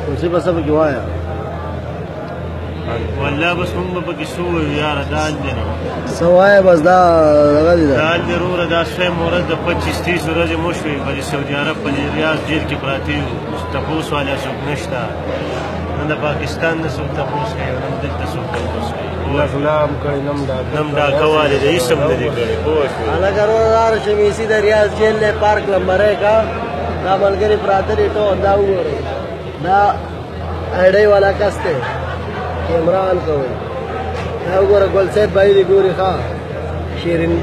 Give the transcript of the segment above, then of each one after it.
اوسې به څه پکې وایه والله بس موږ به پکې څه ووایو یاره دال دی نو څه وایه بس دا دغه دي دال دی وروره دا سویم ورځ د 25-30 ورځې مو شوې په دې سعودي عرب په دې ریاض جیل کې پراته یو تپوس والا څوک نشته نه د پاکستان نه څوک تپوس کوي نه دلته څوک تپوس کوي نم کړی نم ډاکه والې دی هېڅ هم نه دي کړی پوه شوې هلکه رودار شمیسي د ریاض جیل دی پارک نمبر 1 دا ملګري پراته دي ټول دا وګورئ دا ایډۍ والا کس دی کیمرا آن کوئ دا وګوره ګل سید بھائی دی ګوري ښه شیرین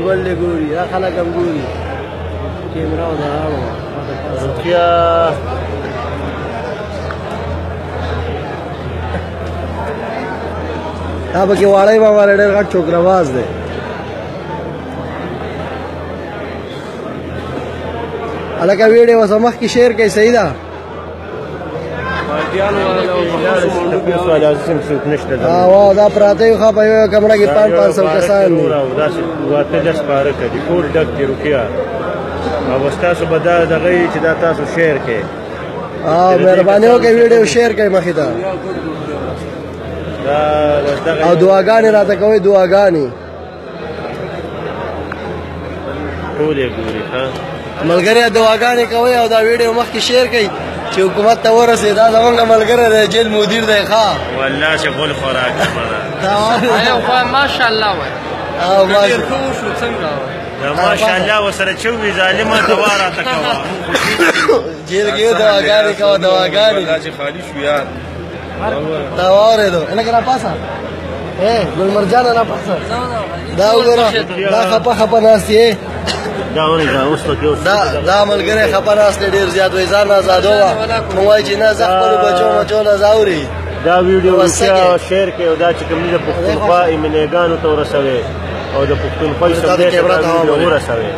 ګل دی ګوري دا خلک هم ګوري کیمرا ولاړو روغتیا دا پکې واړی بابا ډېر غټ چوکرهواز دی هلکه ویډیو اوس مخکې شیر کوي صحیح ده دا پراته یو ښه په یوه کمره کې 500 کسان دي داسې واته لس پاره کړي ټول ډک دي روغتیا او ستاسو به دا دغه وي چې دا تاسو شیر کړئ مهرباني وکړئ ویډیو شیر کړئ مخې ته او دعاګانې راته کوئ دعاګانې ټول یې ګوري ملګري دعاګانې کوئ او دا ویډیو مخکې شیر کړئ چې حکومت ته ورسېد دا زمونږ ملګری دی جیل مدیر دی ښه والله چې غول خوراک ماشاءالله وایي ډېر ښه وشو څنګه دا ماشاءالله ورسره چې وي ظالمه دوا راته کوه جیل کې دعاګانې کوه دعاګانې چې خالي شو یار دا واورېدو هلکه راپاسه ګل مرجانه راپاسه دا وګوره دا خپه ناست یې دا ملګری خپه ناست دی ډېر زیات وایي ځان ازادو وه نو وایي چې نه زه خپلو بچو نه زاوري دا ویډیو شیر کړئ او دا چې کوم دي د پښتونخوا ایمنېګانو ته ورسوئ او د پښتونخوا سمدې ته ورسوئ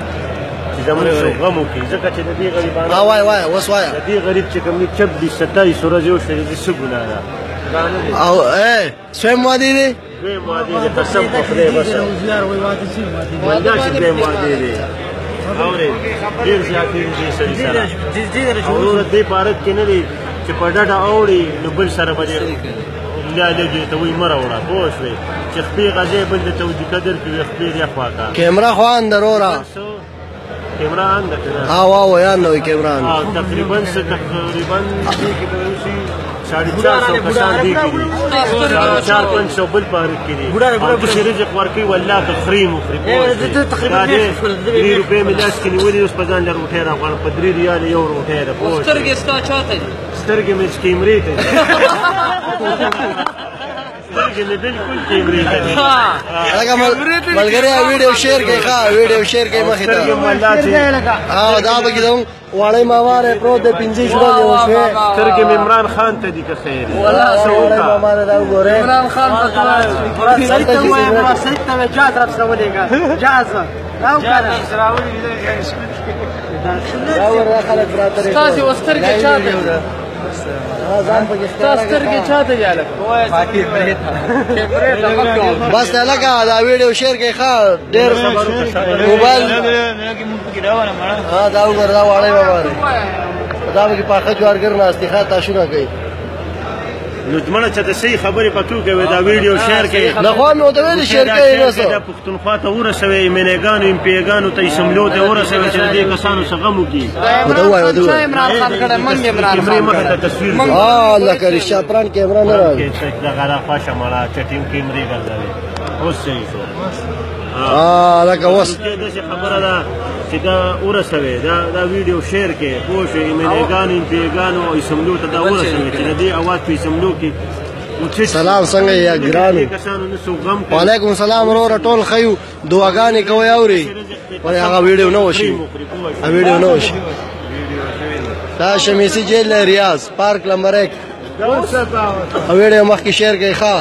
چې زموږ څوک غم وکړي ځکه چې د دې غریبانو وایه اوس وایه د دې غریب چې کوم دي 26-27 ورځې وشوې د دې څه ګناه ده او سویم وادي دی دویم وادي دی قسم په خدای بس والله چې دویم وادي دی اورې ډېر زیاتې دي دې سړي سره او وروره دې پارک کې نه دی چې په ډډه اوړي نو بل سره به دې لږې ته وایي مه راوړه پوه شوې چې خپې غځې بل د تودیکه درکوي خپې دې خوا کا کیمرا خو ان دروره کیمرا ان ده که نه یان نه وي کیمرا ان تقریبا دې کې به وشي 450 کسان دې کې دي 400-500 بل پارک کې دي او چې رزق ورکوي والله که خري مو خري پوه شوې دا دې 3 روپۍ مې لاس کې نیولي اوس په ځان له روټۍ راغواړم په 3 ریاله یو روټۍ ده پوه سترګې ستا چاته دي سترګې مې کیمرې ته دي سترګې مې بلکل کیمرې ته دي ملګری ویډیو شیر کوي ښه ویډیو شیر کوي مخې ته دا پکې زموږ واړی ماماره پروت دی 15 ورځې وشوې سترګې مې عمران خان ته دي که خیر واړی ماماره دا وګورئ عمران خان ته سید ته وایي سید ته مې جاز راپسې ولېږه جاز دا خلک پراته دي ستاسې اوس سترګې چاته ستا سترګې چاته دي هلکه بس هلکه دا ویډیو شیر کوي ښه ډېر موبایل دا وګوره دا واړی بابا دی دا پکې پاخه جوارګر ناست دي ښه تاشونه کوي نو مړه چې د صحیح خبرې پتو کوي دا ویډیو شیر کوي د خوا مې ورته ویلي شیر کوي نو څه دا پښتونخوا ته ورسوئ ایمنېګانو امپیګانو ته اسمبلو ته ورسوئ چې د دې کسانو څه غم وکړي عمران خان کړی منګ عمران خان مخې ته تصویر لکه رښتیا پران کیمرا نه راځي دغه راخواشه مړه چټیم کیمرې ګرځوي اوس صحیح شو لکه اوس داسې خبره ده چې دا ورسوئ دا ویډیو شیر کړئ پوه شوې ایمنېګانو امپیګانو او اسمبلو ته دا ورسوئ چې د دې اواز په اسمبلو کې سلام څنګه یا ګرانو وعلیکم السلام وروره ټول ښه یو دعاګانې کوئ اورئ ولې هغه ویډیو نه وشي دا شمیسي جیل ریاض پارک نمبر 1 ویډیو مخکې شیر کړئ ښه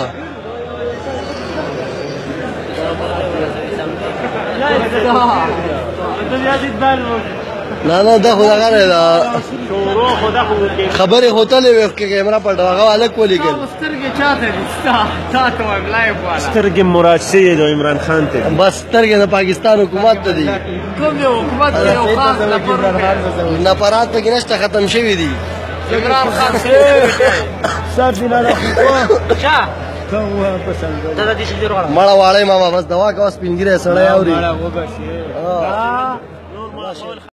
نه دا خو دغه دی خبرې خو تلې وې کیمرا په هغه هلک ولیکل سترګې چاته دي تا ته وایم لایف والا سترګې مراد شوې د عمران خان ته بس سترګې د پاکستان حکومت ته دي کوم یو حکومت یو خاص نفرات پکې نشته ختم شوي دي عمران خان سر دینا دا چا ته وه په څنګه دا دې شي ورغړم مړه واړی ماما بس دوا کوه سپین ږیری سړی اوري نور ما